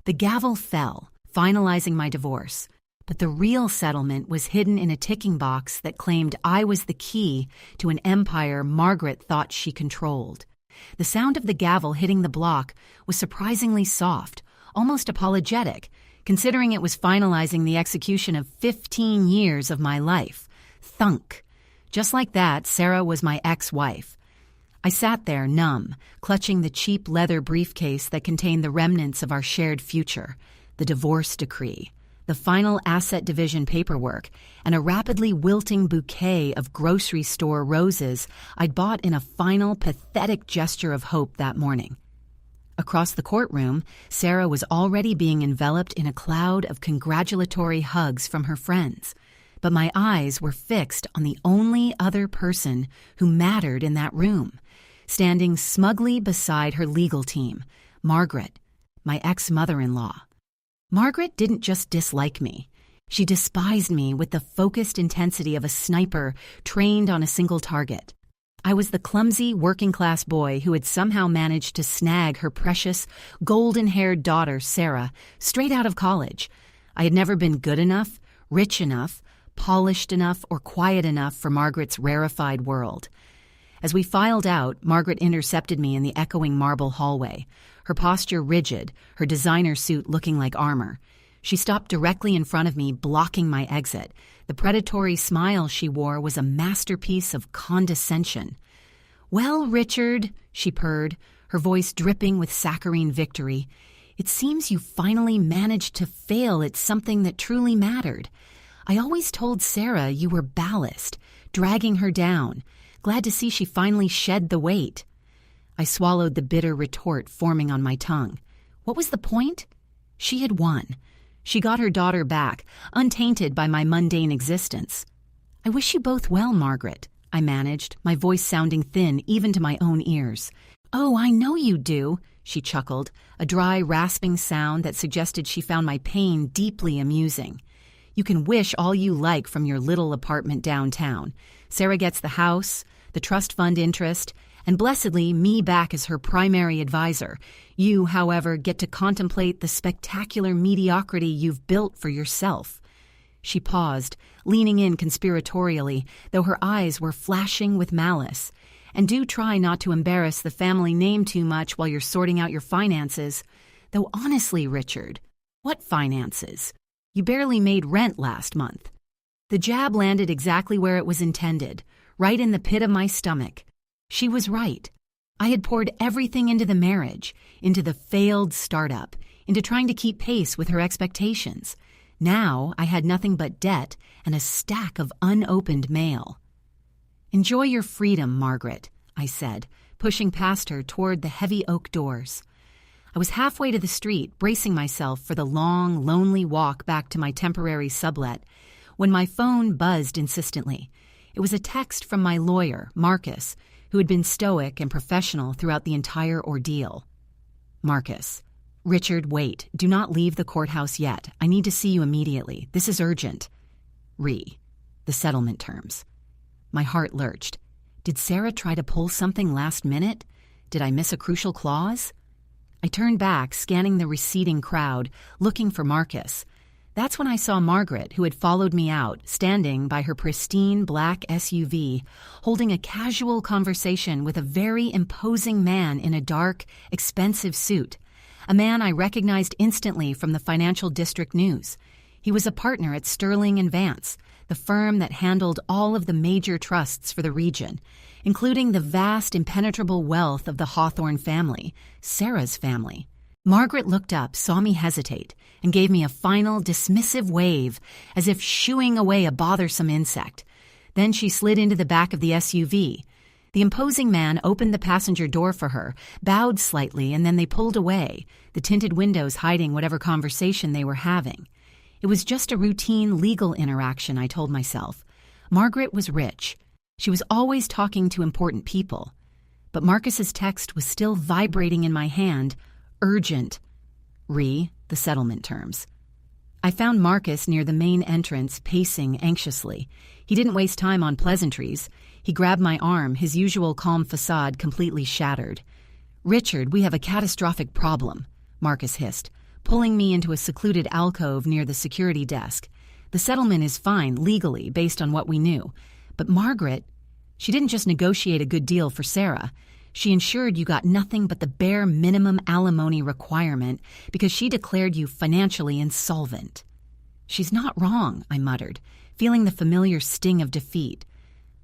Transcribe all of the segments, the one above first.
The gavel fell, finalizing my divorce, but the real settlement was hidden in a ticking box that claimed I was the key to an empire Margaret thought she controlled. The sound of the gavel hitting the block was surprisingly soft, almost apologetic, considering it was finalizing the execution of 15 years of my life. Thunk. Just like that, Sarah was my ex-wife. I sat there, numb, clutching the cheap leather briefcase that contained the remnants of our shared future, the divorce decree, the final asset division paperwork, and a rapidly wilting bouquet of grocery store roses I'd bought in a final, pathetic gesture of hope that morning. Across the courtroom, Sarah was already being enveloped in a cloud of congratulatory hugs from her friends, but my eyes were fixed on the only other person who mattered in that room, standing smugly beside her legal team, Margaret, my ex-mother-in-law. Margaret didn't just dislike me. She despised me with the focused intensity of a sniper trained on a single target. I was the clumsy, working-class boy who had somehow managed to snag her precious, golden-haired daughter, Sarah, straight out of college. I had never been good enough, rich enough, polished enough, or quiet enough for Margaret's rarefied world. As we filed out, Margaret intercepted me in the echoing marble hallway, her posture rigid, her designer suit looking like armor. She stopped directly in front of me, blocking my exit. The predatory smile she wore was a masterpiece of condescension. "Well, Richard," she purred, her voice dripping with saccharine victory, "it seems you finally managed to fail at something that truly mattered. I always told Sarah you were ballast, dragging her down. Glad to see she finally shed the weight." I swallowed the bitter retort forming on my tongue. What was the point? She had won. She got her daughter back, untainted by my mundane existence. "I wish you both well, Margaret," I managed, my voice sounding thin even to my own ears. "Oh, I know you do," she chuckled, a dry, rasping sound that suggested she found my pain deeply amusing. "You can wish all you like from your little apartment downtown. Sarah gets the house, the trust fund interest, and blessedly me back as her primary advisor. You, however, get to contemplate the spectacular mediocrity you've built for yourself." She paused, leaning in conspiratorially, though her eyes were flashing with malice. "And do try not to embarrass the family name too much while you're sorting out your finances. Though honestly, Richard, what finances? You barely made rent last month." The jab landed exactly where it was intended, right in the pit of my stomach. She was right. I had poured everything into the marriage, into the failed startup, into trying to keep pace with her expectations. Now I had nothing but debt and a stack of unopened mail. "Enjoy your freedom, Margaret," I said, pushing past her toward the heavy oak doors. I was halfway to the street, bracing myself for the long, lonely walk back to my temporary sublet, when my phone buzzed insistently. It was a text from my lawyer, Marcus, who had been stoic and professional throughout the entire ordeal. "Marcus, Richard, wait. Do not leave the courthouse yet. I need to see you immediately. This is urgent. The settlement terms." My heart lurched. Did Sarah try to pull something last minute? Did I miss a crucial clause? I turned back, scanning the receding crowd, looking for Marcus. That's when I saw Margaret, who had followed me out, standing by her pristine black SUV, holding a casual conversation with a very imposing man in a dark, expensive suit. A man I recognized instantly from the Financial District News. He was a partner at Sterling and Vance, the firm that handled all of the major trusts for the region, including the vast, impenetrable wealth of the Hawthorne family, Sarah's family. Margaret looked up, saw me hesitate, and gave me a final, dismissive wave, as if shooing away a bothersome insect. Then she slid into the back of the SUV. The imposing man opened the passenger door for her, bowed slightly, and then they pulled away, the tinted windows hiding whatever conversation they were having. It was just a routine legal interaction, I told myself. Margaret was rich. She was always talking to important people. But Marcus's text was still vibrating in my hand, urgent. The settlement terms. I found Marcus near the main entrance, pacing anxiously. He didn't waste time on pleasantries. He grabbed my arm, his usual calm facade completely shattered. "Richard, we have a catastrophic problem," Marcus hissed. pulling me into a secluded alcove near the security desk. The settlement is fine legally based on what we knew. But Margaret, she didn't just negotiate a good deal for Sarah. She ensured you got nothing but the bare minimum alimony requirement because she declared you financially insolvent. She's not wrong, I muttered, feeling the familiar sting of defeat.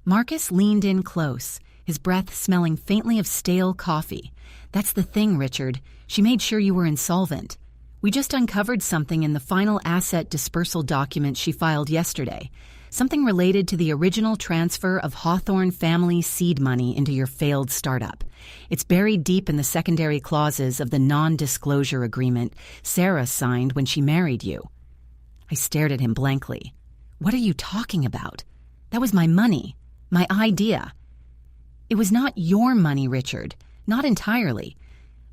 Marcus leaned in close, his breath smelling faintly of stale coffee. That's the thing, Richard. She made sure you were insolvent. We just uncovered something in the final asset dispersal document she filed yesterday. Something related to the original transfer of Hawthorne family seed money into your failed startup. It's buried deep in the secondary clauses of the non-disclosure agreement Sarah signed when she married you. I stared at him blankly. What are you talking about? That was my money, my idea. It was not your money, Richard. Not entirely.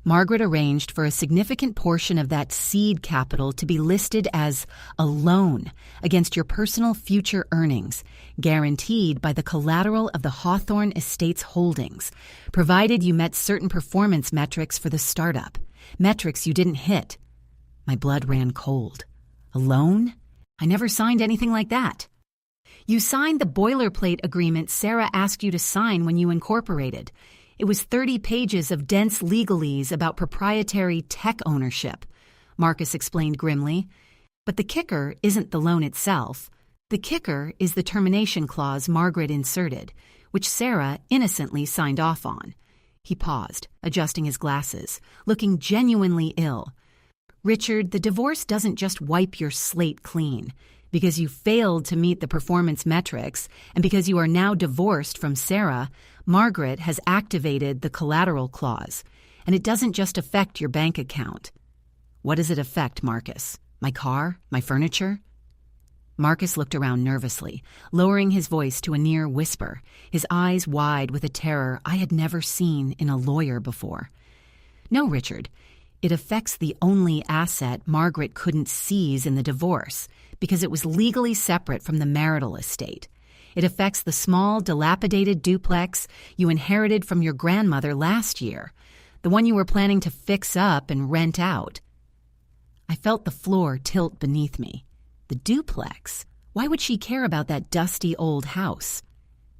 Margaret arranged for a significant portion of that seed capital to be listed as a loan against your personal future earnings, guaranteed by the collateral of the Hawthorne Estates holdings, provided you met certain performance metrics for the startup, metrics you didn't hit. My blood ran cold. A loan? I never signed anything like that. You signed the boilerplate agreement Sarah asked you to sign when you incorporated. It was 30 pages of dense legalese about proprietary tech ownership, Marcus explained grimly. But the kicker isn't the loan itself. The kicker is the termination clause Margaret inserted, which Sarah innocently signed off on. He paused, adjusting his glasses, looking genuinely ill. Richard, the divorce doesn't just wipe your slate clean. Because you failed to meet the performance metrics, and because you are now divorced from Sarah, Margaret has activated the collateral clause, and it doesn't just affect your bank account. What does it affect, Marcus? My car? My furniture? Marcus looked around nervously, lowering his voice to a near whisper, his eyes wide with a terror I had never seen in a lawyer before. No, Richard. It affects the only asset Margaret couldn't seize in the divorce, because it was legally separate from the marital estate. It affects the small, dilapidated duplex you inherited from your grandmother last year, the one you were planning to fix up and rent out. I felt the floor tilt beneath me. The duplex? Why would she care about that dusty old house?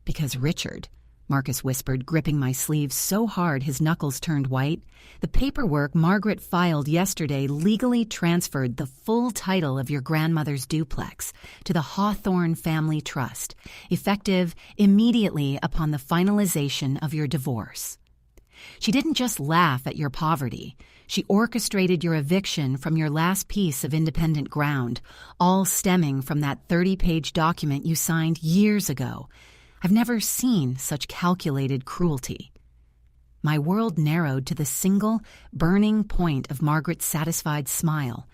Because Richard, Marcus whispered, gripping my sleeve so hard his knuckles turned white. The paperwork Margaret filed yesterday legally transferred the full title of your grandmother's duplex to the Hawthorne Family Trust, effective immediately upon the finalization of your divorce. She didn't just laugh at your poverty. She orchestrated your eviction from your last piece of independent ground, all stemming from that 30-page document you signed years ago. I've never seen such calculated cruelty. My world narrowed to the single, burning point of Margaret's satisfied smile.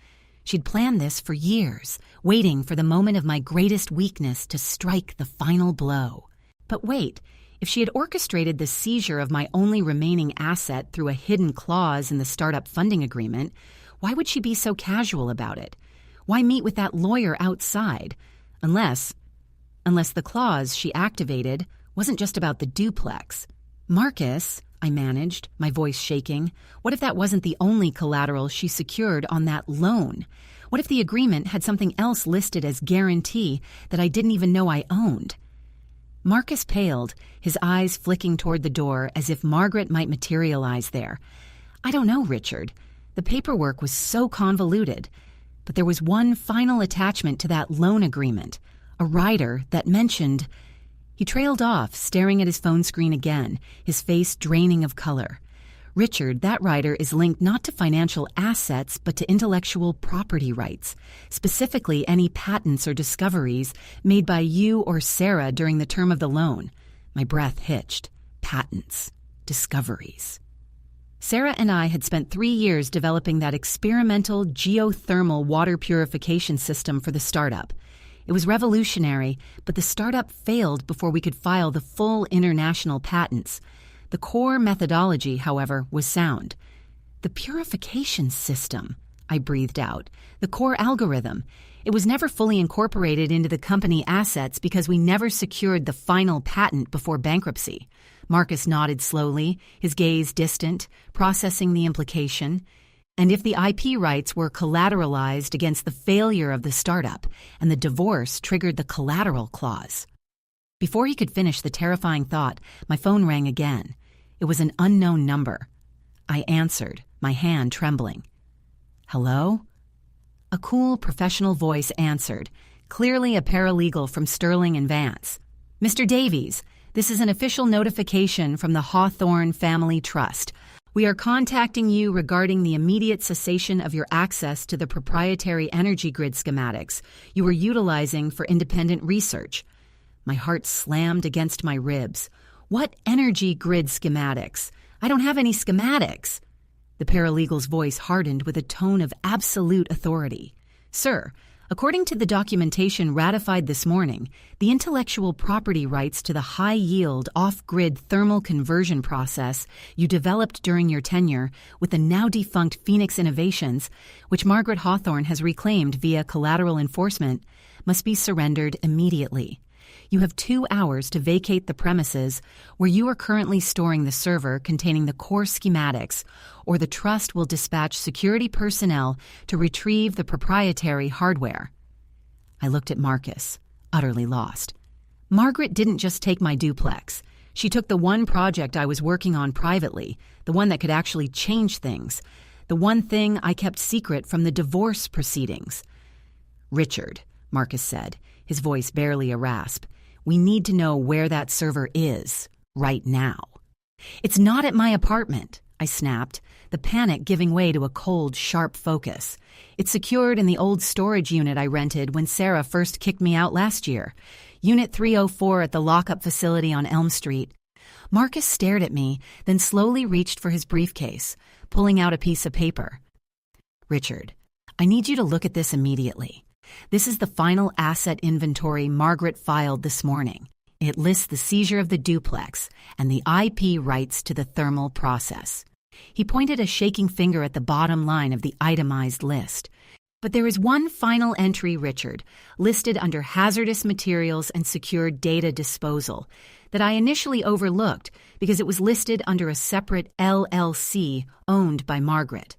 She'd planned this for years, waiting for the moment of my greatest weakness to strike the final blow. But wait, if she had orchestrated the seizure of my only remaining asset through a hidden clause in the startup funding agreement, why would she be so casual about it? Why meet with that lawyer outside? Unless the clause she activated wasn't just about the duplex. Marcus, I managed, my voice shaking, what if that wasn't the only collateral she secured on that loan? What if the agreement had something else listed as guarantee that I didn't even know I owned? Marcus paled, his eyes flicking toward the door as if Margaret might materialize there. I don't know, Richard. The paperwork was so convoluted. But there was one final attachment to that loan agreement. A rider that mentioned... He trailed off, staring at his phone screen again, his face draining of color. Richard, that rider is linked not to financial assets, but to intellectual property rights, specifically any patents or discoveries made by you or Sarah during the term of the loan. My breath hitched. Patents. Discoveries. Sarah and I had spent 3 years developing that experimental geothermal water purification system for the startup. It was revolutionary, but the startup failed before we could file the full international patents. The core methodology, however, was sound. The purification system, I breathed out. The core algorithm. It was never fully incorporated into the company assets because we never secured the final patent before bankruptcy. Marcus nodded slowly, his gaze distant, processing the implication. And if the IP rights were collateralized against the failure of the startup, and the divorce triggered the collateral clause. Before he could finish the terrifying thought, my phone rang again. It was an unknown number. I answered, my hand trembling. Hello? A cool, professional voice answered, clearly a paralegal from Sterling and Vance. Mr. Davies, this is an official notification from the Hawthorne Family Trust. We are contacting you regarding the immediate cessation of your access to the proprietary energy grid schematics you were utilizing for independent research. My heart slammed against my ribs. What energy grid schematics? I don't have any schematics. The paralegal's voice hardened with a tone of absolute authority. Sir, according to the documentation ratified this morning, the intellectual property rights to the high-yield, off-grid thermal conversion process you developed during your tenure with the now-defunct Phoenix Innovations, which Margaret Hawthorne has reclaimed via collateral enforcement, must be surrendered immediately. You have 2 hours to vacate the premises where you are currently storing the server containing the core schematics, or the trust will dispatch security personnel to retrieve the proprietary hardware. I looked at Marcus, utterly lost. Margaret didn't just take my duplex. She took the one project I was working on privately, the one that could actually change things, the one thing I kept secret from the divorce proceedings. Richard, Marcus said, his voice barely a rasp, we need to know where that server is, right now. It's not at my apartment, I snapped, the panic giving way to a cold, sharp focus. It's secured in the old storage unit I rented when Sarah first kicked me out last year. Unit 304 at the lockup facility on Elm Street. Marcus stared at me, then slowly reached for his briefcase, pulling out a piece of paper. Richard, I need you to look at this immediately. This is the final asset inventory Margaret filed this morning. It lists the seizure of the duplex and the IP rights to the thermal process. He pointed a shaking finger at the bottom line of the itemized list. But there is one final entry, Richard, listed under hazardous materials and secured data disposal, that I initially overlooked because it was listed under a separate LLC owned by Margaret.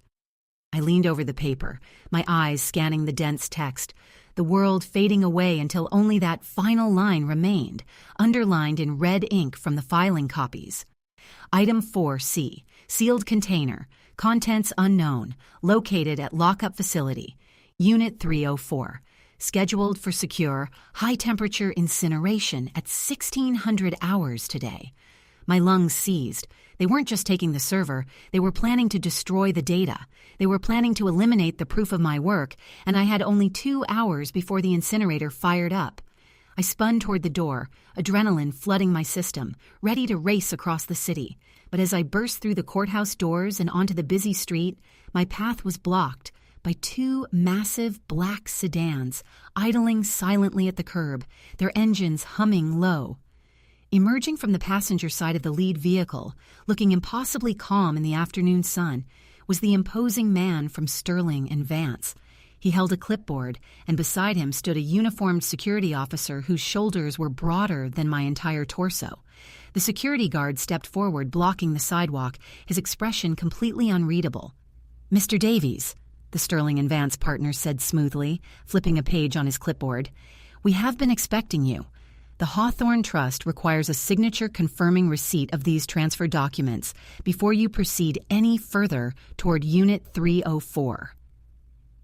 I leaned over the paper, my eyes scanning the dense text, the world fading away until only that final line remained, underlined in red ink from the filing copies. Item 4C, sealed container, contents unknown, located at lockup facility, Unit 304, scheduled for secure, high-temperature incineration at 1600 hours today. My lungs seized. They weren't just taking the server, they were planning to destroy the data. They were planning to eliminate the proof of my work, and I had only 2 hours before the incinerator fired up. I spun toward the door, adrenaline flooding my system, ready to race across the city. But as I burst through the courthouse doors and onto the busy street, my path was blocked by 2 massive black sedans idling silently at the curb, their engines humming low. Emerging from the passenger side of the lead vehicle, looking impossibly calm in the afternoon sun, was the imposing man from Sterling and Vance. He held a clipboard, and beside him stood a uniformed security officer whose shoulders were broader than my entire torso. The security guard stepped forward, blocking the sidewalk, his expression completely unreadable. "Mr. Davies," the Sterling and Vance partner said smoothly, flipping a page on his clipboard, "we have been expecting you. The Hawthorne Trust requires a signature confirming receipt of these transfer documents before you proceed any further toward Unit 304.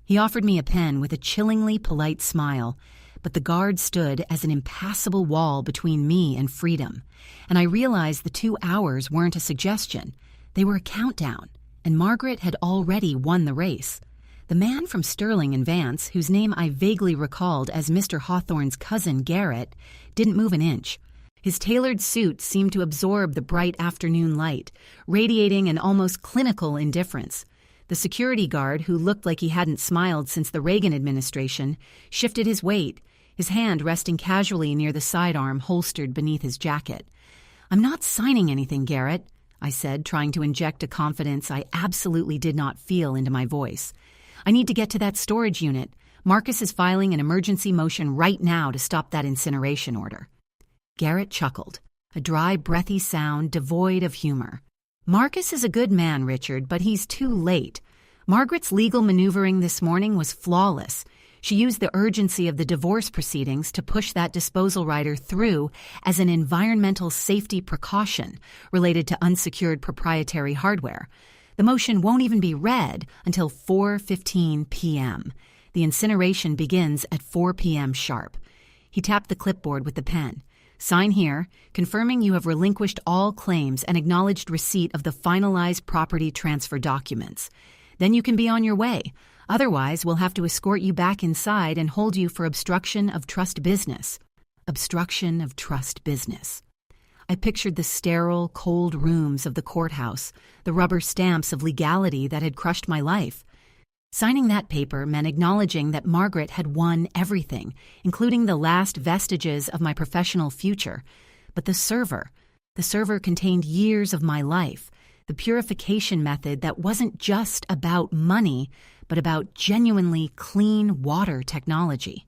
He offered me a pen with a chillingly polite smile, but the guard stood as an impassable wall between me and freedom, and I realized the 2 hours weren't a suggestion. They were a countdown, and Margaret had already won the race. The man from Sterling and Vance, whose name I vaguely recalled as Mr. Hawthorne's cousin Garrett, didn't move an inch. His tailored suit seemed to absorb the bright afternoon light, radiating an almost clinical indifference. The security guard, who looked like he hadn't smiled since the Reagan administration, shifted his weight, his hand resting casually near the sidearm holstered beneath his jacket. "I'm not signing anything, Garrett," I said, trying to inject a confidence I absolutely did not feel into my voice. "I need to get to that storage unit. Marcus is filing an emergency motion right now to stop that incineration order." Garrett chuckled, a dry, breathy sound devoid of humor. "Marcus is a good man, Richard, but he's too late. Margaret's legal maneuvering this morning was flawless. She used the urgency of the divorce proceedings to push that disposal rider through as an environmental safety precaution related to unsecured proprietary hardware. The motion won't even be read until 4:15 p.m. The incineration begins at 4 p.m. sharp. He tapped the clipboard with the pen. Sign here, confirming you have relinquished all claims and acknowledged receipt of the finalized property transfer documents. Then you can be on your way. Otherwise, we'll have to escort you back inside and hold you for obstruction of trust business. Obstruction of trust business. I pictured the sterile, cold rooms of the courthouse, the rubber stamps of legality that had crushed my life. Signing that paper meant acknowledging that Margaret had won everything, including the last vestiges of my professional future. But the server contained years of my life, the purification method that wasn't just about money, but about genuinely clean water technology.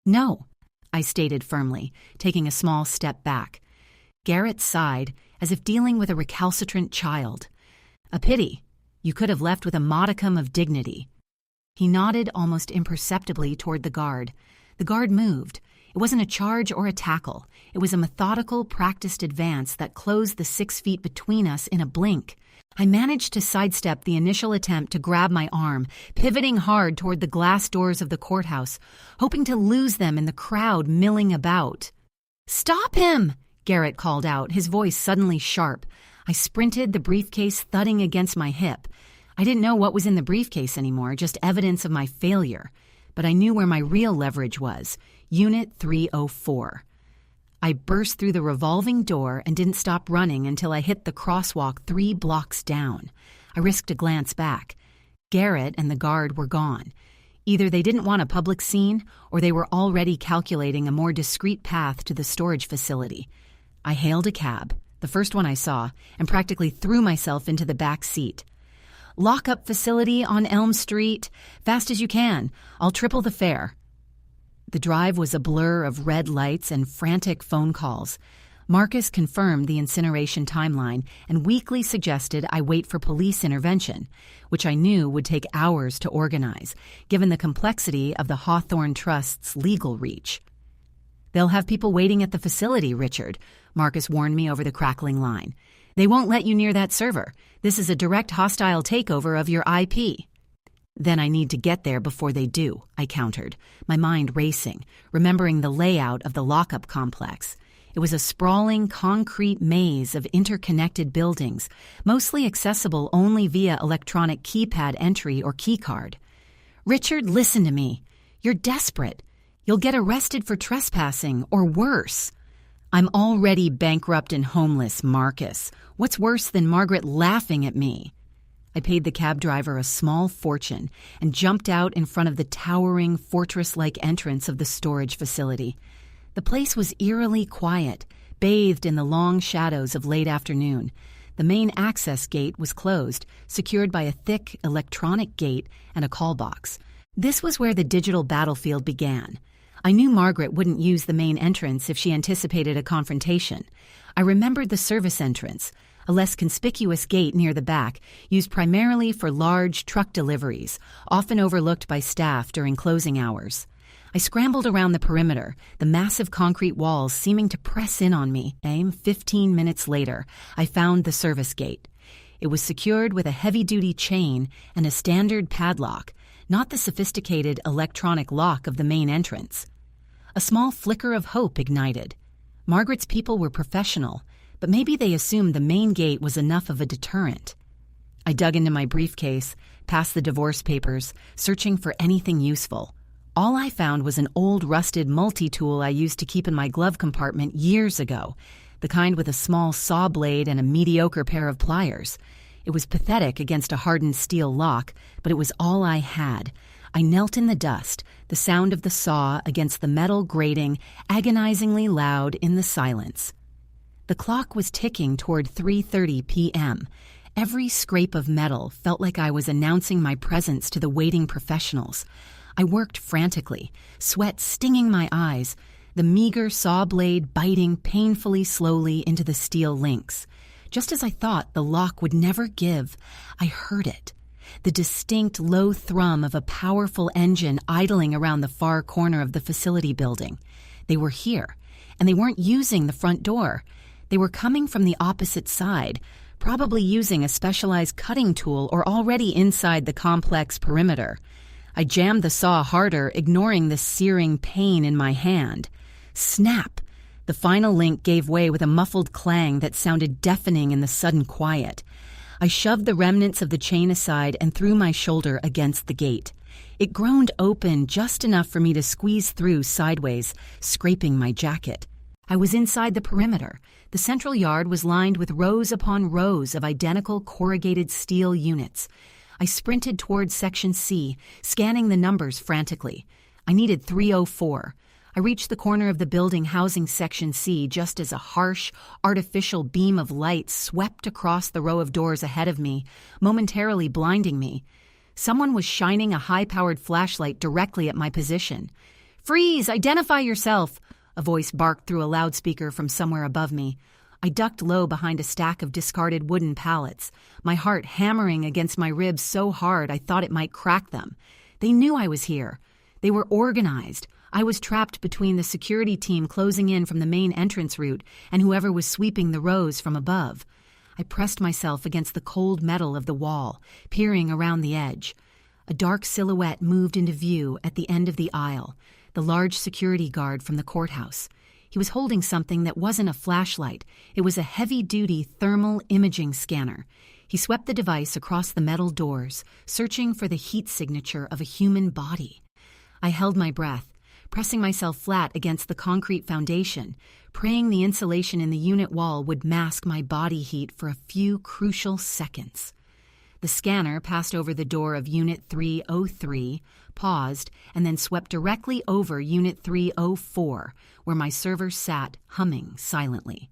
No, I stated firmly, taking a small step back. Garrett sighed, as if dealing with a recalcitrant child. A pity. You could have left with a modicum of dignity. He nodded almost imperceptibly toward the guard. The guard moved. It wasn't a charge or a tackle. It was a methodical, practiced advance that closed the 6 feet between us in a blink. I managed to sidestep the initial attempt to grab my arm, pivoting hard toward the glass doors of the courthouse, hoping to lose them in the crowd milling about. "Stop him!" Garrett called out, his voice suddenly sharp. I sprinted, the briefcase thudding against my hip. I didn't know what was in the briefcase anymore, just evidence of my failure. But I knew where my real leverage was, Unit 304. I burst through the revolving door and didn't stop running until I hit the crosswalk 3 blocks down. I risked a glance back. Garrett and the guard were gone. Either they didn't want a public scene, or they were already calculating a more discreet path to the storage facility. I hailed a cab, the first one I saw, and practically threw myself into the back seat. "Lockup facility on Elm Street. Fast as you can. I'll triple the fare." The drive was a blur of red lights and frantic phone calls. Marcus confirmed the incineration timeline and weakly suggested I wait for police intervention, which I knew would take hours to organize, given the complexity of the Hawthorne Trust's legal reach. "They'll have people waiting at the facility, Richard," Marcus warned me over the crackling line. "They won't let you near that server. This is a direct hostile takeover of your IP." "Then I need to get there before they do," I countered, my mind racing, remembering the layout of the lockup complex. It was a sprawling concrete maze of interconnected buildings, mostly accessible only via electronic keypad entry or keycard. "Richard, listen to me. You're desperate. You'll get arrested for trespassing, or worse." "I'm already bankrupt and homeless, Marcus. What's worse than Margaret laughing at me?" I paid the cab driver a small fortune and jumped out in front of the towering, fortress-like entrance of the storage facility. The place was eerily quiet, bathed in the long shadows of late afternoon. The main access gate was closed, secured by a thick electronic gate and a call box. This was where the digital battlefield began. I knew Margaret wouldn't use the main entrance if she anticipated a confrontation. I remembered the service entrance, a less conspicuous gate near the back, used primarily for large truck deliveries, often overlooked by staff during closing hours. I scrambled around the perimeter, the massive concrete walls seeming to press in on me. 15 minutes later, I found the service gate. It was secured with a heavy-duty chain and a standard padlock, not the sophisticated electronic lock of the main entrance. A small flicker of hope ignited. Margaret's people were professional, but maybe they assumed the main gate was enough of a deterrent. I dug into my briefcase, past the divorce papers, searching for anything useful. All I found was an old rusted multi-tool I used to keep in my glove compartment years ago, the kind with a small saw blade and a mediocre pair of pliers. It was pathetic against a hardened steel lock, but it was all I had. I knelt in the dust, the sound of the saw against the metal grating agonizingly loud in the silence. The clock was ticking toward 3:30 p.m. Every scrape of metal felt like I was announcing my presence to the waiting professionals. I worked frantically, sweat stinging my eyes, the meager saw blade biting painfully slowly into the steel links. Just as I thought the lock would never give, I heard it. the distinct low thrum of a powerful engine idling around the far corner of the facility building. They were here, and they weren't using the front door. They were coming from the opposite side, probably using a specialized cutting tool or already inside the complex perimeter. I jammed the saw harder, ignoring the searing pain in my hand. Snap! The final link gave way with a muffled clang that sounded deafening in the sudden quiet. I shoved the remnants of the chain aside and threw my shoulder against the gate. It groaned open just enough for me to squeeze through sideways, scraping my jacket. I was inside the perimeter. The central yard was lined with rows upon rows of identical corrugated steel units. I sprinted towards Section C, scanning the numbers frantically. I needed 304. I reached the corner of the building housing Section C just as a harsh, artificial beam of light swept across the row of doors ahead of me, momentarily blinding me. Someone was shining a high-powered flashlight directly at my position. "Freeze! Identify yourself!" a voice barked through a loudspeaker from somewhere above me. I ducked low behind a stack of discarded wooden pallets, my heart hammering against my ribs so hard I thought it might crack them. They knew I was here. They were organized. I was trapped between the security team closing in from the main entrance route and whoever was sweeping the rows from above. I pressed myself against the cold metal of the wall, peering around the edge. A dark silhouette moved into view at the end of the aisle, the large security guard from the courthouse. He was holding something that wasn't a flashlight. It was a heavy-duty thermal imaging scanner. He swept the device across the metal doors, searching for the heat signature of a human body. I held my breath, pressing myself flat against the concrete foundation, praying the insulation in the unit wall would mask my body heat for a few crucial seconds. The scanner passed over the door of Unit 303, paused, and then swept directly over Unit 304, where my server sat, humming silently.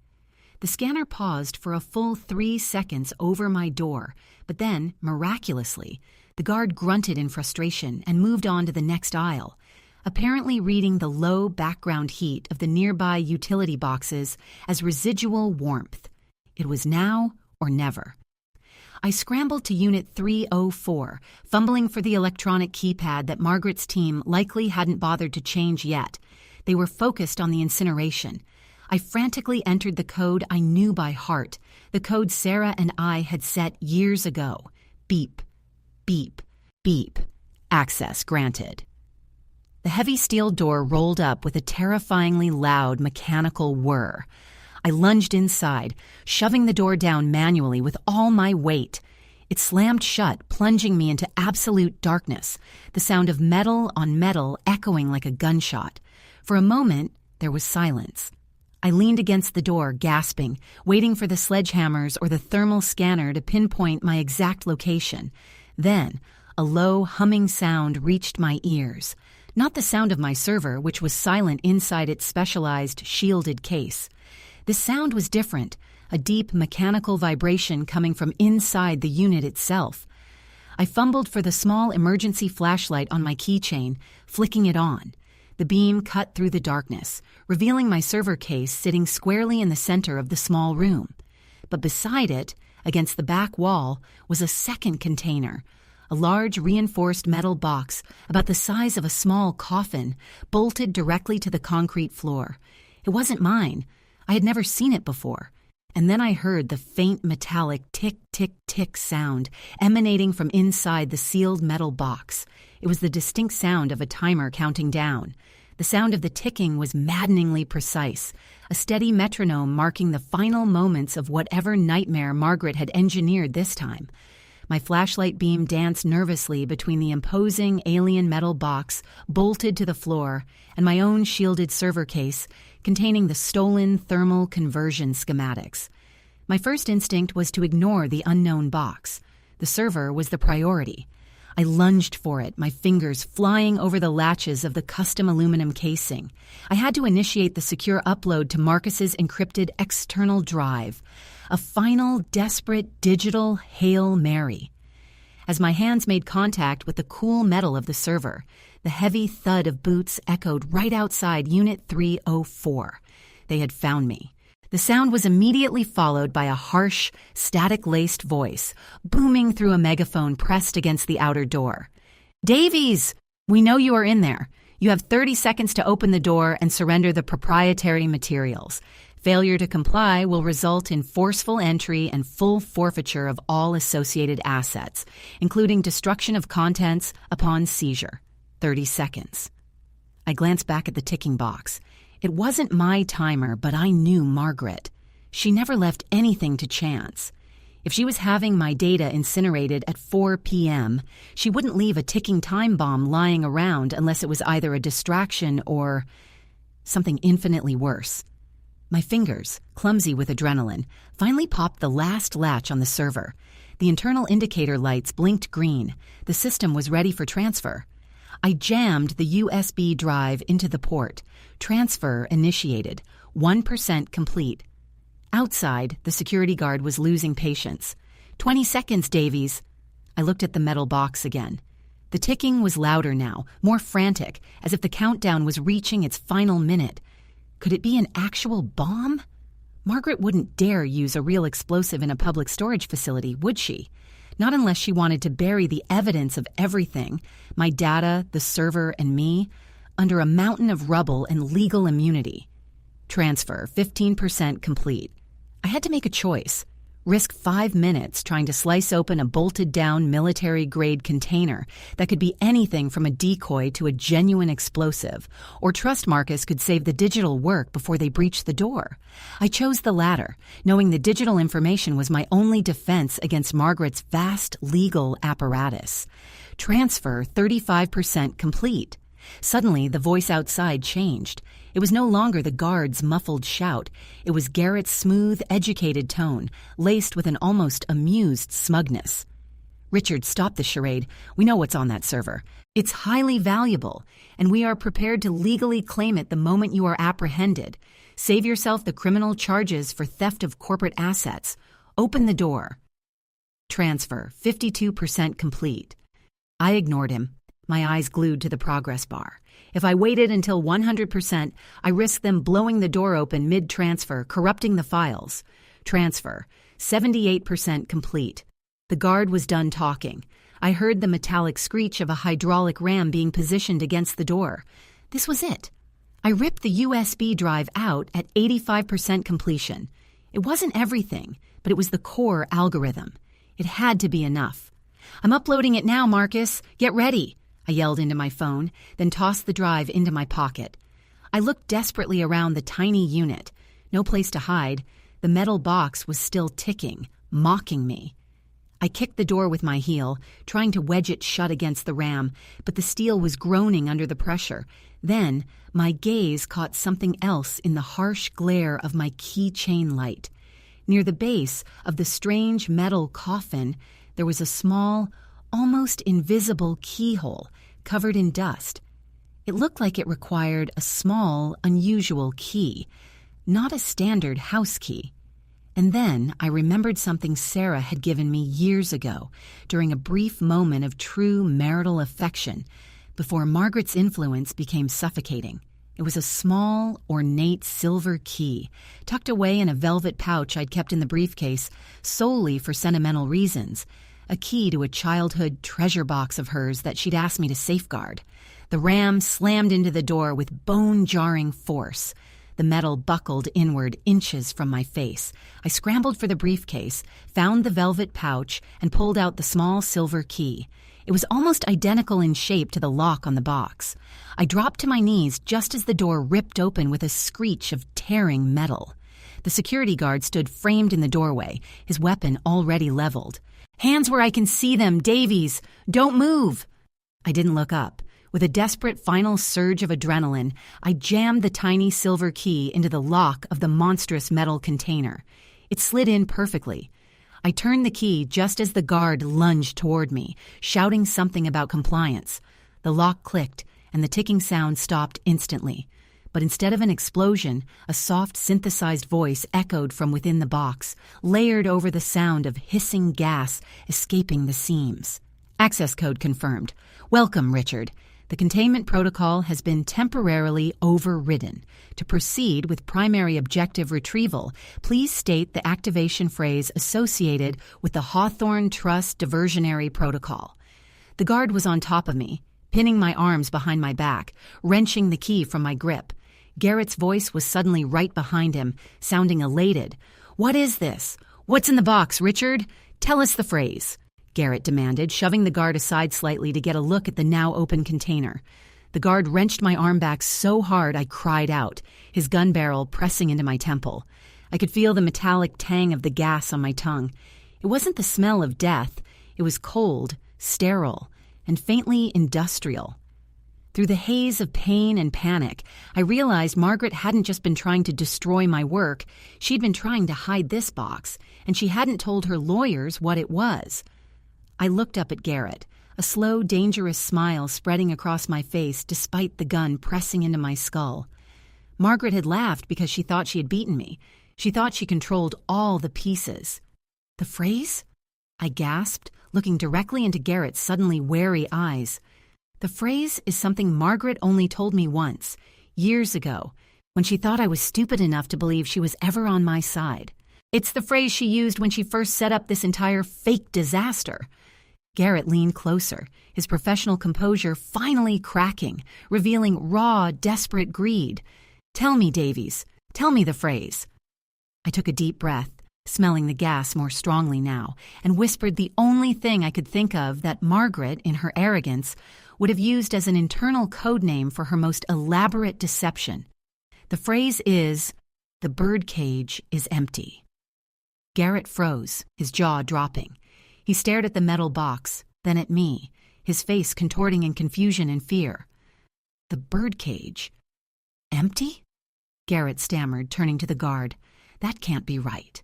The scanner paused for a full 3 seconds over my door, but then, miraculously, the guard grunted in frustration and moved on to the next aisle, apparently reading the low background heat of the nearby utility boxes as residual warmth. It was now or never. I scrambled to Unit 304, fumbling for the electronic keypad that Margaret's team likely hadn't bothered to change yet. They were focused on the incineration. I frantically entered the code I knew by heart, the code Sarah and I had set years ago. Beep, beep, beep. Access granted. The heavy steel door rolled up with a terrifyingly loud mechanical whir. I lunged inside, shoving the door down manually with all my weight. It slammed shut, plunging me into absolute darkness, the sound of metal on metal echoing like a gunshot. For a moment, there was silence. I leaned against the door, gasping, waiting for the sledgehammers or the thermal scanner to pinpoint my exact location. Then, a low, humming sound reached my ears. Not the sound of my server, which was silent inside its specialized, shielded case. This sound was different, a deep mechanical vibration coming from inside the unit itself. I fumbled for the small emergency flashlight on my keychain, flicking it on. The beam cut through the darkness, revealing my server case sitting squarely in the center of the small room. But beside it, against the back wall, was a second container, a large reinforced metal box about the size of a small coffin, bolted directly to the concrete floor. It wasn't mine. I had never seen it before. And then I heard the faint metallic tick-tick-tick sound emanating from inside the sealed metal box. It was the distinct sound of a timer counting down. The sound of the ticking was maddeningly precise, a steady metronome marking the final moments of whatever nightmare Margaret had engineered this time. My flashlight beam danced nervously between the imposing alien metal box bolted to the floor and my own shielded server case containing the stolen thermal conversion schematics. My first instinct was to ignore the unknown box. The server was the priority. I lunged for it, my fingers flying over the latches of the custom aluminum casing. I had to initiate the secure upload to Marcus's encrypted external drive, a final, desperate, digital Hail Mary. As my hands made contact with the cool metal of the server, the heavy thud of boots echoed right outside Unit 304. They had found me. The sound was immediately followed by a harsh, static-laced voice, booming through a megaphone pressed against the outer door. "Davies! We know you are in there. You have 30 seconds to open the door and surrender the proprietary materials. Failure to comply will result in forceful entry and full forfeiture of all associated assets, including destruction of contents upon seizure. 30 seconds. I glanced back at the ticking box. It wasn't my timer, but I knew Margaret. She never left anything to chance. If she was having my data incinerated at 4 p.m., she wouldn't leave a ticking time bomb lying around unless it was either a distraction or something infinitely worse. My fingers, clumsy with adrenaline, finally popped the last latch on the server. The internal indicator lights blinked green. The system was ready for transfer. I jammed the USB drive into the port. Transfer initiated. 1% complete. Outside, the security guard was losing patience. 20 seconds, Davies. I looked at the metal box again. The ticking was louder now, more frantic, as if the countdown was reaching its final minute. Could it be an actual bomb? Margaret wouldn't dare use a real explosive in a public storage facility, would she? Not unless she wanted to bury the evidence of everything, my data, the server, and me, under a mountain of rubble and legal immunity. Transfer, 15% complete. I had to make a choice. Risk 5 minutes trying to slice open a bolted-down military-grade container that could be anything from a decoy to a genuine explosive, or trust Marcus could save the digital work before they breached the door. I chose the latter, knowing the digital information was my only defense against Margaret's vast legal apparatus. Transfer 35% complete. Suddenly, the voice outside changed. It was no longer the guard's muffled shout. It was Garrett's smooth, educated tone, laced with an almost amused smugness. "Richard, stop the charade. We know what's on that server. It's highly valuable, and we are prepared to legally claim it the moment you are apprehended. Save yourself the criminal charges for theft of corporate assets. Open the door." Transfer, 52% complete. I ignored him, my eyes glued to the progress bar. If I waited until 100%, I risked them blowing the door open mid-transfer, corrupting the files. Transfer, 78% complete. The guard was done talking. I heard the metallic screech of a hydraulic ram being positioned against the door. This was it. I ripped the USB drive out at 85% completion. It wasn't everything, but it was the core algorithm. It had to be enough. "I'm uploading it now, Marcus. Get ready," I yelled into my phone, then tossed the drive into my pocket. I looked desperately around the tiny unit. No place to hide. The metal box was still ticking, mocking me. I kicked the door with my heel, trying to wedge it shut against the ram, but the steel was groaning under the pressure. Then, my gaze caught something else in the harsh glare of my keychain light. Near the base of the strange metal coffin, there was a small, almost invisible keyhole covered in dust. It looked like it required a small, unusual key, not a standard house key. And then I remembered something Sarah had given me years ago during a brief moment of true marital affection before Margaret's influence became suffocating. It was a small, ornate silver key tucked away in a velvet pouch I'd kept in the briefcase solely for sentimental reasons. A key to a childhood treasure box of hers that she'd asked me to safeguard. The ram slammed into the door with bone-jarring force. The metal buckled inward inches from my face. I scrambled for the briefcase, found the velvet pouch, and pulled out the small silver key. It was almost identical in shape to the lock on the box. I dropped to my knees just as the door ripped open with a screech of tearing metal. The security guard stood framed in the doorway, his weapon already leveled. "Hands where I can see them, Davies! Don't move!" I didn't look up. With a desperate final surge of adrenaline, I jammed the tiny silver key into the lock of the monstrous metal container. It slid in perfectly. I turned the key just as the guard lunged toward me, shouting something about compliance. The lock clicked, and the ticking sound stopped instantly. But instead of an explosion, a soft synthesized voice echoed from within the box, layered over the sound of hissing gas escaping the seams. "Access code confirmed. Welcome, Richard. The containment protocol has been temporarily overridden. To proceed with primary objective retrieval, please state the activation phrase associated with the Hawthorne Trust Diversionary Protocol. The guard was on top of me, pinning my arms behind my back, wrenching the key from my grip. Garrett's voice was suddenly right behind him, sounding elated. "What is this? What's in the box, Richard? Tell us the phrase," Garrett demanded, shoving the guard aside slightly to get a look at the now open container. The guard wrenched my arm back so hard I cried out, his gun barrel pressing into my temple. I could feel the metallic tang of the gas on my tongue. It wasn't the smell of death. It was cold, sterile, and faintly industrial. Through the haze of pain and panic, I realized Margaret hadn't just been trying to destroy my work. She'd been trying to hide this box, and she hadn't told her lawyers what it was. I looked up at Garrett, a slow, dangerous smile spreading across my face despite the gun pressing into my skull. Margaret had laughed because she thought she had beaten me. She thought she controlled all the pieces. "The phrase?" I gasped, looking directly into Garrett's suddenly wary eyes. "The phrase is something Margaret only told me once, years ago, when she thought I was stupid enough to believe she was ever on my side. It's the phrase she used when she first set up this entire fake disaster." Garrett leaned closer, his professional composure finally cracking, revealing raw, desperate greed. "Tell me, Davies. Tell me the phrase." I took a deep breath, smelling the gas more strongly now, and whispered the only thing I could think of that Margaret, in her arrogance, would have used as an internal code name for her most elaborate deception. "The phrase is, 'The birdcage is empty.'" Garrett froze, his jaw dropping. He stared at the metal box, then at me, his face contorting in confusion and fear. "The birdcage? Empty?" Garrett stammered, turning to the guard. "That can't be right.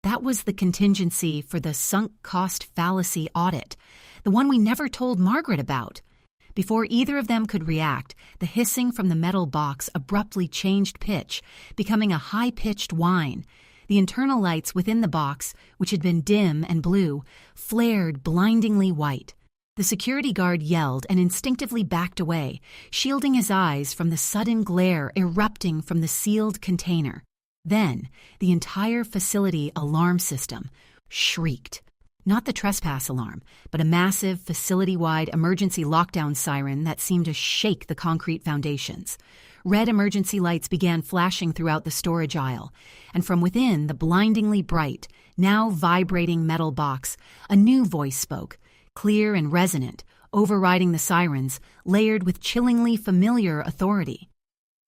That was the contingency for the sunk cost fallacy audit, the one we never told Margaret about." Before either of them could react, the hissing from the metal box abruptly changed pitch, becoming a high-pitched whine. The internal lights within the box, which had been dim and blue, flared blindingly white. The security guard yelled and instinctively backed away, shielding his eyes from the sudden glare erupting from the sealed container. Then, the entire facility alarm system shrieked. Not the trespass alarm, but a massive, facility-wide emergency lockdown siren that seemed to shake the concrete foundations. Red emergency lights began flashing throughout the storage aisle, and from within the blindingly bright, now vibrating metal box, a new voice spoke, clear and resonant, overriding the sirens, layered with chillingly familiar authority.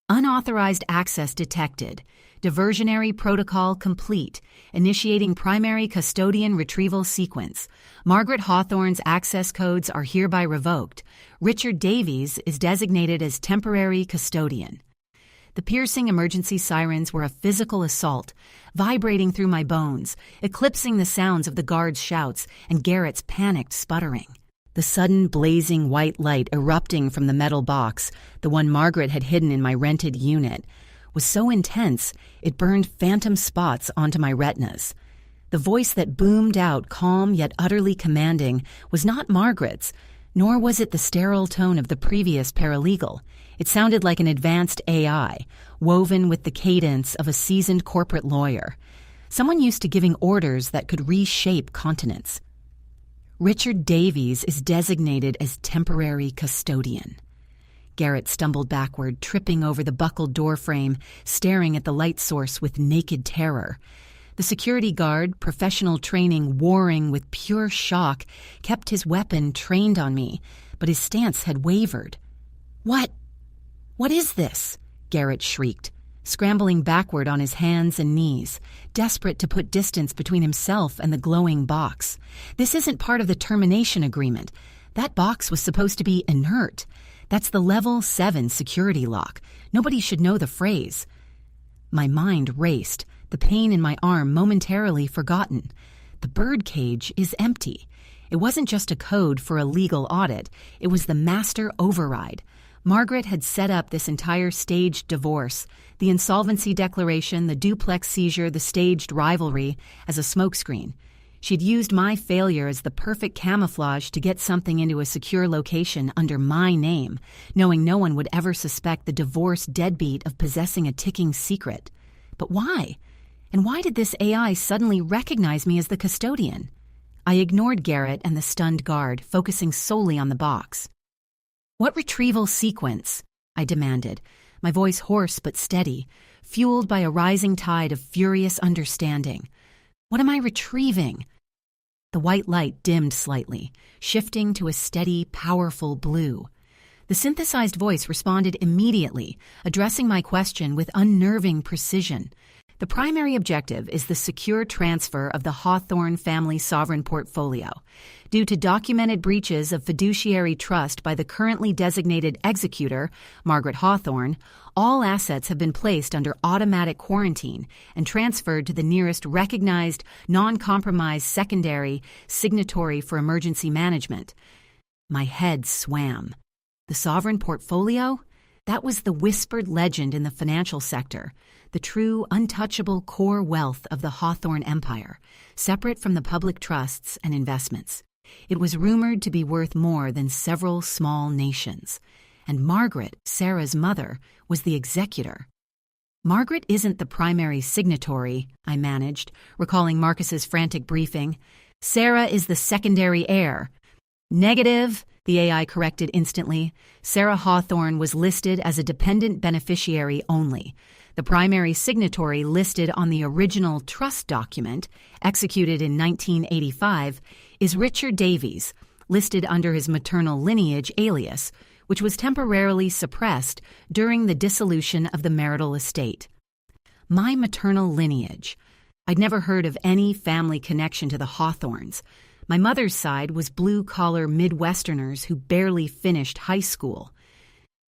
"Unauthorized access detected. Diversionary protocol complete. Initiating primary custodian retrieval sequence. Margaret Hawthorne's access codes are hereby revoked. Richard Davies is designated as temporary custodian." The piercing emergency sirens were a physical assault, vibrating through my bones, eclipsing the sounds of the guards' shouts and Garrett's panicked sputtering. The sudden blazing white light erupting from the metal box, the one Margaret had hidden in my rented unit, was so intense it burned phantom spots onto my retinas. The voice that boomed out, calm yet utterly commanding, was not Margaret's, nor was it the sterile tone of the previous paralegal. It sounded like an advanced AI, woven with the cadence of a seasoned corporate lawyer. Someone used to giving orders that could reshape continents. "Richard Davies is designated as temporary custodian." Garrett stumbled backward, tripping over the buckled doorframe, staring at the light source with naked terror. The security guard, professional training warring with pure shock, kept his weapon trained on me, but his stance had wavered. What is this?" Garrett shrieked, scrambling backward on his hands and knees, desperate to put distance between himself and the glowing box. "This isn't part of the termination agreement. That box was supposed to be inert. That's the Level 7 security lock. Nobody should know the phrase." My mind raced, the pain in my arm momentarily forgotten. The birdcage is empty. It wasn't just a code for a legal audit. It was the master override. Margaret had set up this entire staged divorce, the insolvency declaration, the duplex seizure, the staged rivalry, as a smokescreen. She'd used my failure as the perfect camouflage to get something into a secure location under my name, knowing no one would ever suspect the divorced deadbeat of possessing a ticking secret. But why? And why did this AI suddenly recognize me as the custodian? I ignored Garrett and the stunned guard, focusing solely on the box. "What retrieval sequence?" I demanded, my voice hoarse but steady, fueled by a rising tide of furious understanding. "What am I retrieving?" The white light dimmed slightly, shifting to a steady, powerful blue. The synthesized voice responded immediately, addressing my question with unnerving precision. "The primary objective is the secure transfer of the Hawthorne family sovereign portfolio. Due to documented breaches of fiduciary trust by the currently designated executor, Margaret Hawthorne, all assets have been placed under automatic quarantine and transferred to the nearest recognized, non-compromised secondary signatory for emergency management." My head swam. The sovereign portfolio? That was the whispered legend in the financial sector, the true, untouchable core wealth of the Hawthorne empire, separate from the public trusts and investments. It was rumored to be worth more than several small nations. And Margaret, Sarah's mother, was the executor. "Margaret isn't the primary signatory," I managed, recalling Marcus's frantic briefing. "Sarah is the secondary heir." "Negative," the AI corrected instantly. "Sarah Hawthorne was listed as a dependent beneficiary only. The primary signatory listed on the original trust document, executed in 1985, is Richard Davies, listed under his maternal lineage alias, which was temporarily suppressed during the dissolution of the marital estate." My maternal lineage. I'd never heard of any family connection to the Hawthornes. My mother's side was blue-collar Midwesterners who barely finished high school.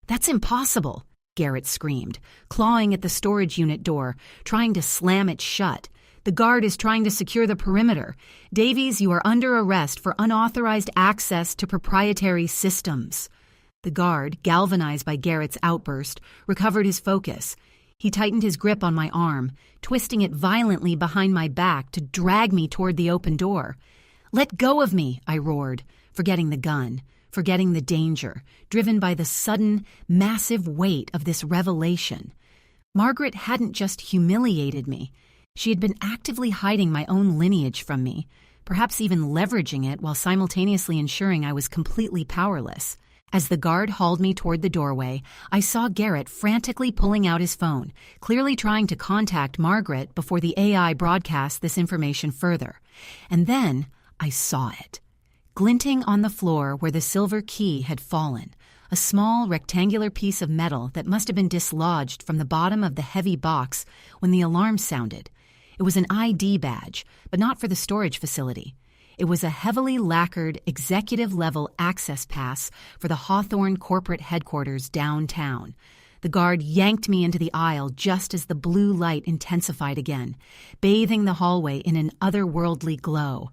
"That's impossible," Garrett screamed, clawing at the storage unit door, trying to slam it shut. "The guard is trying to secure the perimeter. Davies, you are under arrest for unauthorized access to proprietary systems." The guard, galvanized by Garrett's outburst, recovered his focus. He tightened his grip on my arm, twisting it violently behind my back to drag me toward the open door. "Let go of me," I roared, forgetting the gun, forgetting the danger, driven by the sudden, massive weight of this revelation. Margaret hadn't just humiliated me. She had been actively hiding my own lineage from me, perhaps even leveraging it while simultaneously ensuring I was completely powerless. As the guard hauled me toward the doorway, I saw Garrett frantically pulling out his phone, clearly trying to contact Margaret before the AI broadcast this information further. And then I saw it. Glinting on the floor where the silver key had fallen, a small rectangular piece of metal that must have been dislodged from the bottom of the heavy box when the alarm sounded. It was an ID badge, but not for the storage facility. It was a heavily lacquered, executive-level access pass for the Hawthorne corporate headquarters downtown. The guard yanked me into the aisle just as the blue light intensified again, bathing the hallway in an otherworldly glow.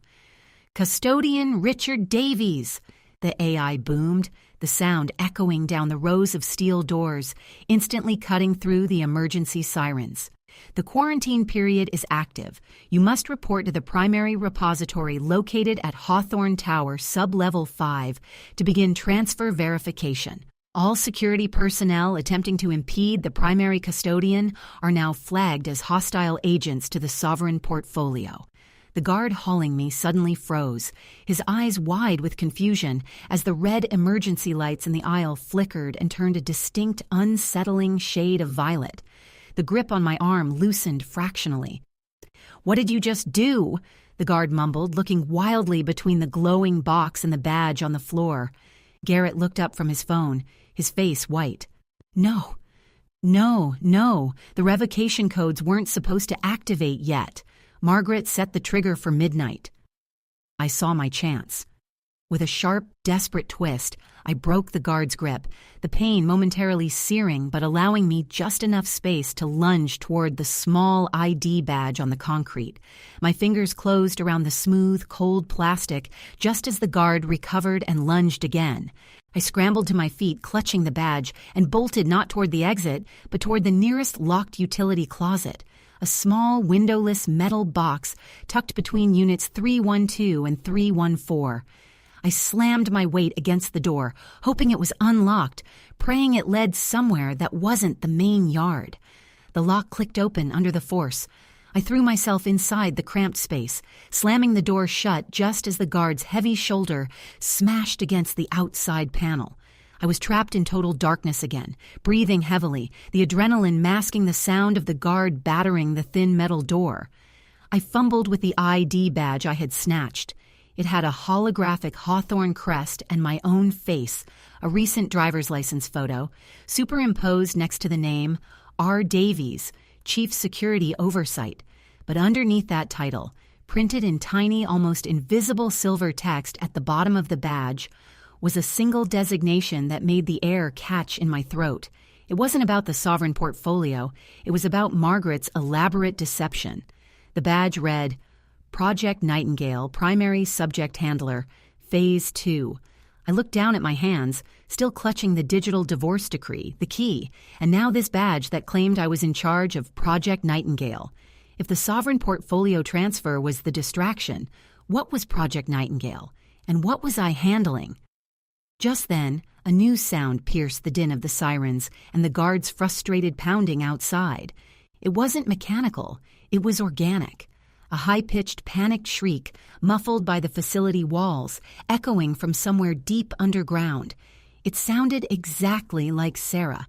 "Custodian Richard Davies," the AI boomed, the sound echoing down the rows of steel doors, instantly cutting through the emergency sirens. "The quarantine period is active. You must report to the primary repository located at Hawthorne Tower, sub-level 5, to begin transfer verification. All security personnel attempting to impede the primary custodian are now flagged as hostile agents to the sovereign portfolio." The guard hauling me suddenly froze, his eyes wide with confusion as the red emergency lights in the aisle flickered and turned a distinct, unsettling shade of violet. The grip on my arm loosened fractionally. "What did you just do?" the guard mumbled, looking wildly between the glowing box and the badge on the floor. Garrett looked up from his phone, his face white. No, the revocation codes weren't supposed to activate yet. Margaret set the trigger for midnight. I saw my chance. With a sharp, desperate twist, I broke the guard's grip, the pain momentarily searing but allowing me just enough space to lunge toward the small ID badge on the concrete. My fingers closed around the smooth, cold plastic just as the guard recovered and lunged again. I scrambled to my feet, clutching the badge, and bolted not toward the exit, but toward the nearest locked utility closet. a small windowless metal box tucked between units 312 and 314. I slammed my weight against the door, hoping it was unlocked, praying it led somewhere that wasn't the main yard. The lock clicked open under the force. I threw myself inside the cramped space, slamming the door shut just as the guard's heavy shoulder smashed against the outside panel. I was trapped in total darkness again, breathing heavily, the adrenaline masking the sound of the guard battering the thin metal door. I fumbled with the ID badge I had snatched. It had a holographic Hawthorne crest and my own face, a recent driver's license photo, superimposed next to the name R. Davies, Chief Security Oversight. But underneath that title, printed in tiny, almost invisible silver text at the bottom of the badge, was a single designation that made the air catch in my throat. It wasn't about the sovereign portfolio. It was about Margaret's elaborate deception. The badge read, Project Nightingale, Primary Subject Handler, Phase 2. I looked down at my hands, still clutching the digital divorce decree, the key, and now this badge that claimed I was in charge of Project Nightingale. If the sovereign portfolio transfer was the distraction, what was Project Nightingale? And what was I handling? Just then, a new sound pierced the din of the sirens and the guards' frustrated pounding outside. It wasn't mechanical, it was organic. A high-pitched, panicked shriek, muffled by the facility walls, echoing from somewhere deep underground. It sounded exactly like Sarah.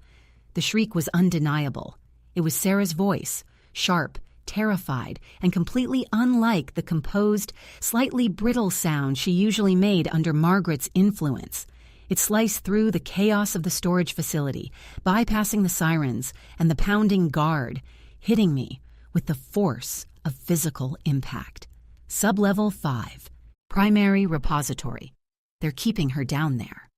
The shriek was undeniable. It was Sarah's voice, sharp, terrified, and completely unlike the composed, slightly brittle sound she usually made under Margaret's influence. It sliced through the chaos of the storage facility, bypassing the sirens and the pounding guard, hitting me with the force of physical impact. Sublevel 5, Primary Repository. They're keeping her down there.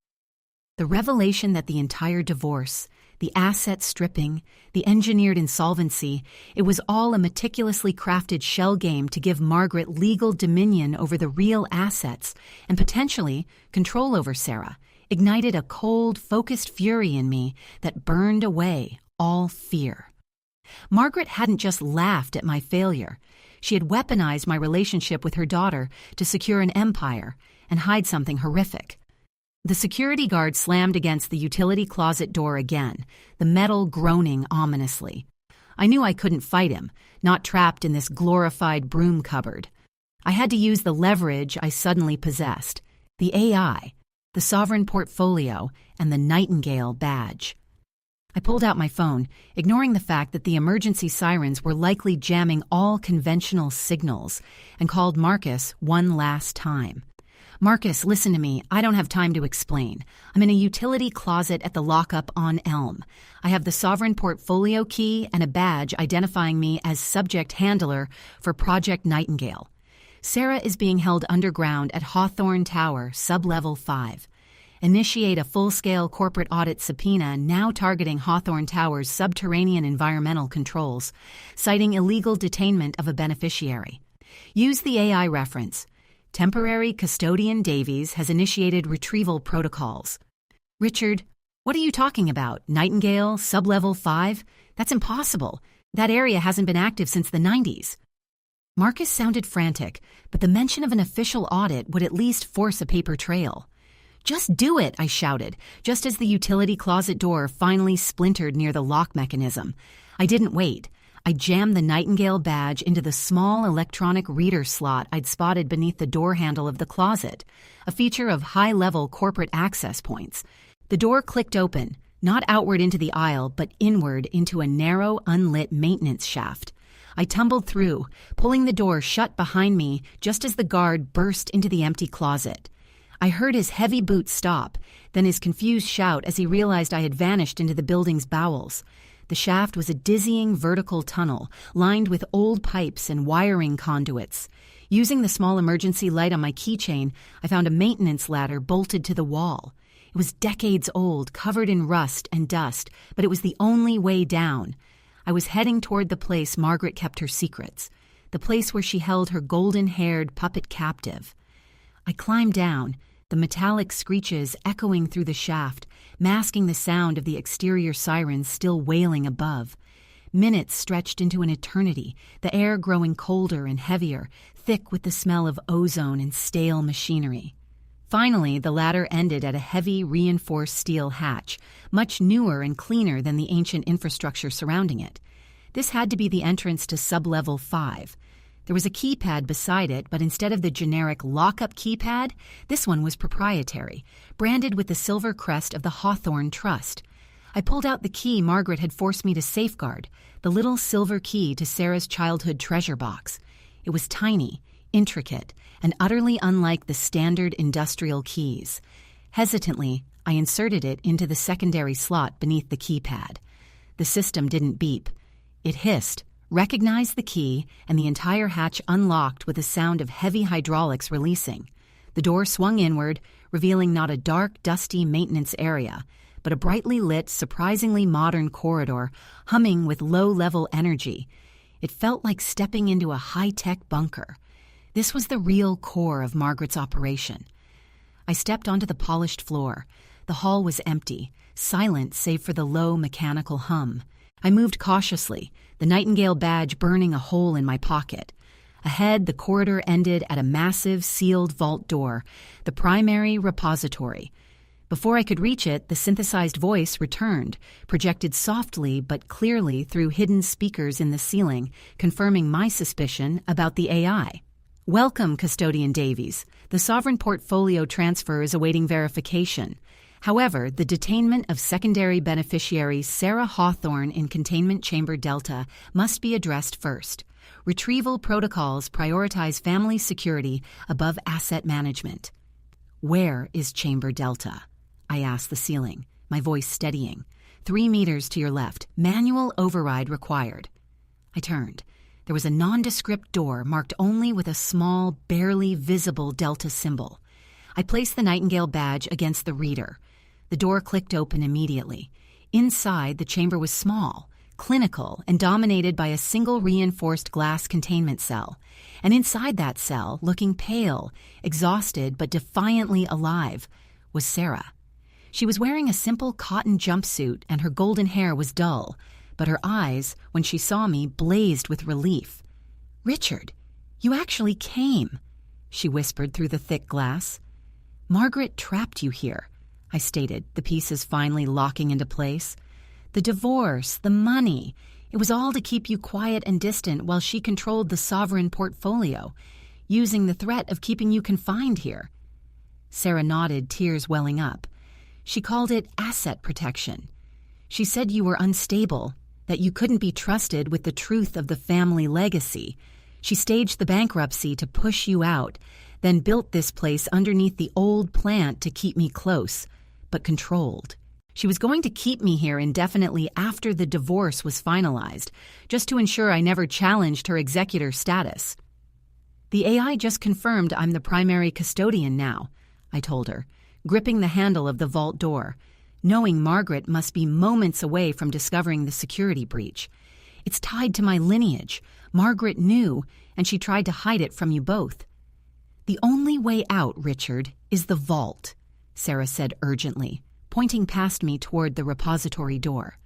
The revelation that the entire divorce, the asset stripping, the engineered insolvency, it was all a meticulously crafted shell game to give Margaret legal dominion over the real assets and potentially control over Sarah, ignited a cold, focused fury in me that burned away all fear. Margaret hadn't just laughed at my failure. She had weaponized my relationship with her daughter to secure an empire and hide something horrific. The security guard slammed against the utility closet door again, the metal groaning ominously. I knew I couldn't fight him, not trapped in this glorified broom cupboard. I had to use the leverage I suddenly possessed, the AI, the sovereign portfolio, and the Nightingale badge. I pulled out my phone, ignoring the fact that the emergency sirens were likely jamming all conventional signals, and called Marcus one last time. Marcus, listen to me. I don't have time to explain. I'm in a utility closet at the lockup on Elm. I have the sovereign portfolio key and a badge identifying me as subject handler for Project Nightingale. Sarah is being held underground at Hawthorne Tower, sublevel 5. Initiate a full-scale corporate audit subpoena now targeting Hawthorne Tower's subterranean environmental controls, citing illegal detainment of a beneficiary. Use the AI reference. Temporary Custodian Davies has initiated retrieval protocols. Richard, what are you talking about? Nightingale, sublevel 5? That's impossible. That area hasn't been active since the 90s. Marcus sounded frantic, but the mention of an official audit would at least force a paper trail. Just do it, I shouted, just as the utility closet door finally splintered near the lock mechanism. I didn't wait. I jammed the Nightingale badge into the small electronic reader slot I'd spotted beneath the door handle of the closet, a feature of high-level corporate access points. The door clicked open, not outward into the aisle, but inward into a narrow, unlit maintenance shaft. I tumbled through, pulling the door shut behind me just as the guard burst into the empty closet. I heard his heavy boots stop, then his confused shout as he realized I had vanished into the building's bowels. The shaft was a dizzying vertical tunnel, lined with old pipes and wiring conduits. Using the small emergency light on my keychain, I found a maintenance ladder bolted to the wall. It was decades old, covered in rust and dust, but it was the only way down. I was heading toward the place Margaret kept her secrets, the place where she held her golden-haired puppet captive. I climbed down, the metallic screeches echoing through the shaft, masking the sound of the exterior sirens still wailing above. Minutes stretched into an eternity, the air growing colder and heavier, thick with the smell of ozone and stale machinery. Finally, the ladder ended at a heavy, reinforced steel hatch, much newer and cleaner than the ancient infrastructure surrounding it. This had to be the entrance to Sublevel 5. There was a keypad beside it, but instead of the generic lock-up keypad, this one was proprietary, branded with the silver crest of the Hawthorne Trust. I pulled out the key Margaret had forced me to safeguard, the little silver key to Sarah's childhood treasure box. It was tiny, intricate, and utterly unlike the standard industrial keys. Hesitantly, I inserted it into the secondary slot beneath the keypad. The system didn't beep. It hissed, recognized the key, and the entire hatch unlocked with a sound of heavy hydraulics releasing. The door swung inward, revealing not a dark, dusty maintenance area, but a brightly lit, surprisingly modern corridor humming with low-level energy. It felt like stepping into a high-tech bunker. This was the real core of Margaret's operation. I stepped onto the polished floor. The hall was empty, silent save for the low mechanical hum. I moved cautiously, the Nightingale badge burning a hole in my pocket. Ahead, the corridor ended at a massive, sealed vault door, the primary repository. Before I could reach it, the synthesized voice returned, projected softly but clearly through hidden speakers in the ceiling, confirming my suspicion about the AI. "Welcome, Custodian Davies. The Sovereign Portfolio transfer is awaiting verification. However, the detainment of secondary beneficiary Sarah Hawthorne in Containment Chamber Delta must be addressed first. Retrieval protocols prioritize family security above asset management." "Where is Chamber Delta?" I asked the ceiling, my voice steadying. 3 meters to your left. Manual override required." I turned. There was a nondescript door marked only with a small, barely visible Delta symbol. I placed the Nightingale badge against the reader. The door clicked open immediately. Inside, the chamber was small, clinical, and dominated by a single reinforced glass containment cell. And inside that cell, looking pale, exhausted, but defiantly alive, was Sarah. She was wearing a simple cotton jumpsuit, and her golden hair was dull, but her eyes, when she saw me, blazed with relief. "Richard, you actually came," she whispered through the thick glass. "Margaret trapped you here," I stated, the pieces finally locking into place. "The divorce, the money, it was all to keep you quiet and distant while she controlled the Sovereign Portfolio, using the threat of keeping you confined here." Sarah nodded, tears welling up. "She called it asset protection. She said you were unstable, that you couldn't be trusted with the truth of the family legacy. She staged the bankruptcy to push you out, then built this place underneath the old plant to keep me close, but controlled. She was going to keep me here indefinitely after the divorce was finalized, just to ensure I never challenged her executor status." "The AI just confirmed I'm the primary custodian now," I told her, gripping the handle of the vault door, knowing Margaret must be moments away from discovering the security breach. "It's tied to my lineage. Margaret knew, and she tried to hide it from you both." "The only way out, Richard, is the vault," Sarah said urgently, pointing past me toward the repository door.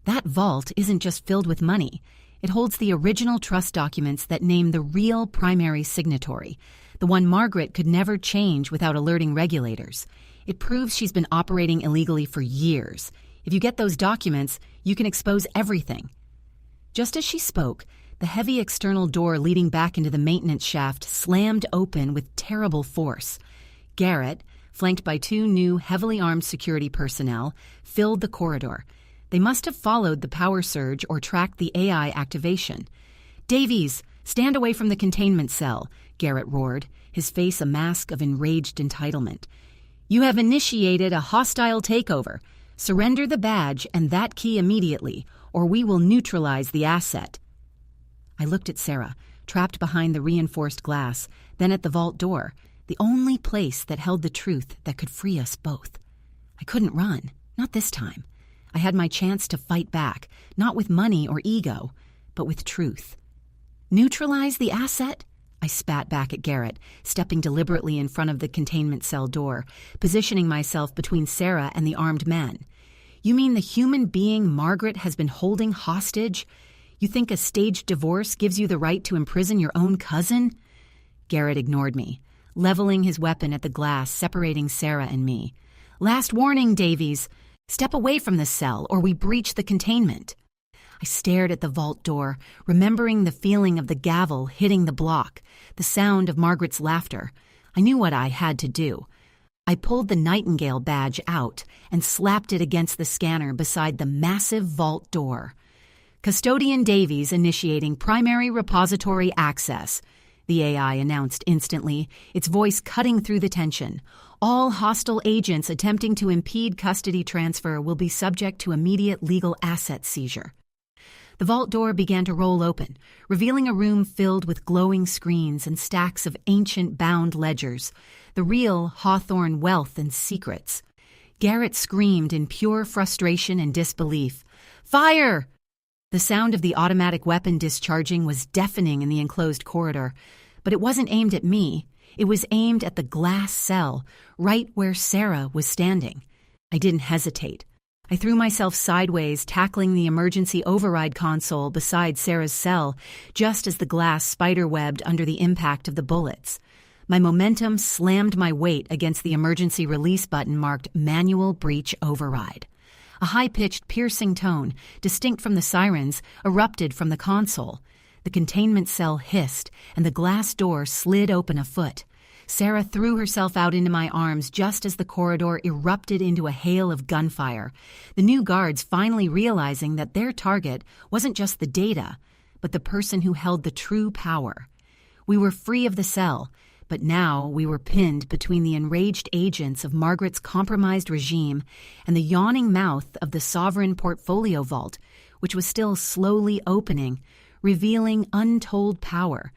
"That vault isn't just filled with money. It holds the original trust documents that name the real primary signatory, the one Margaret could never change without alerting regulators. It proves she's been operating illegally for years. If you get those documents, you can expose everything." Just as she spoke, the heavy external door leading back into the maintenance shaft slammed open with terrible force. Garrett, flanked by 2 new, heavily armed security personnel, filled the corridor. They must have followed the power surge or tracked the AI activation. "Davies, stand away from the containment cell," Garrett roared, his face a mask of enraged entitlement. "You have initiated a hostile takeover. Surrender the badge and that key immediately, or we will neutralize the asset." I looked at Sarah, trapped behind the reinforced glass, then at the vault door, the only place that held the truth that could free us both. I couldn't run, not this time. I had my chance to fight back, not with money or ego, but with truth. "Neutralize the asset?" I spat back at Garrett, stepping deliberately in front of the containment cell door, positioning myself between Sarah and the armed men. "You mean the human being Margaret has been holding hostage? You think a staged divorce gives you the right to imprison your own cousin?" Garrett ignored me, leveling his weapon at the glass separating Sarah and me. "Last warning, Davies. Step away from the cell or we breach the containment." I stared at the vault door, remembering the feeling of the gavel hitting the block, the sound of Margaret's laughter. I knew what I had to do. I pulled the Nightingale badge out and slapped it against the scanner beside the massive vault door. "Custodian Davies initiating primary repository access," the AI announced instantly, its voice cutting through the tension. "All hostile agents attempting to impede custody transfer will be subject to immediate legal asset seizure." The vault door began to roll open, revealing a room filled with glowing screens and stacks of ancient bound ledgers, the real Hawthorne wealth and secrets. Garrett screamed in pure frustration and disbelief. "Fire!" The sound of the automatic weapon discharging was deafening in the enclosed corridor, but it wasn't aimed at me. It was aimed at the glass cell, right where Sarah was standing. I didn't hesitate. I threw myself sideways, tackling the emergency override console beside Sarah's cell, just as the glass spiderwebbed under the impact of the bullets. My momentum slammed my weight against the emergency release button marked Manual Breach Override. A high-pitched, piercing tone, distinct from the sirens, erupted from the console. The containment cell hissed, and the glass door slid open a foot. Sarah threw herself out into my arms just as the corridor erupted into a hail of gunfire, the new guards finally realizing that their target wasn't just the data, but the person who held the true power. We were free of the cell, but now we were pinned between the enraged agents of Margaret's compromised regime and the yawning mouth of the Sovereign Portfolio Vault, which was still slowly opening, revealing untold power,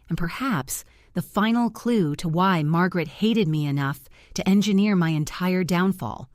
and perhaps the final clue to why Margaret hated me enough to engineer my entire downfall.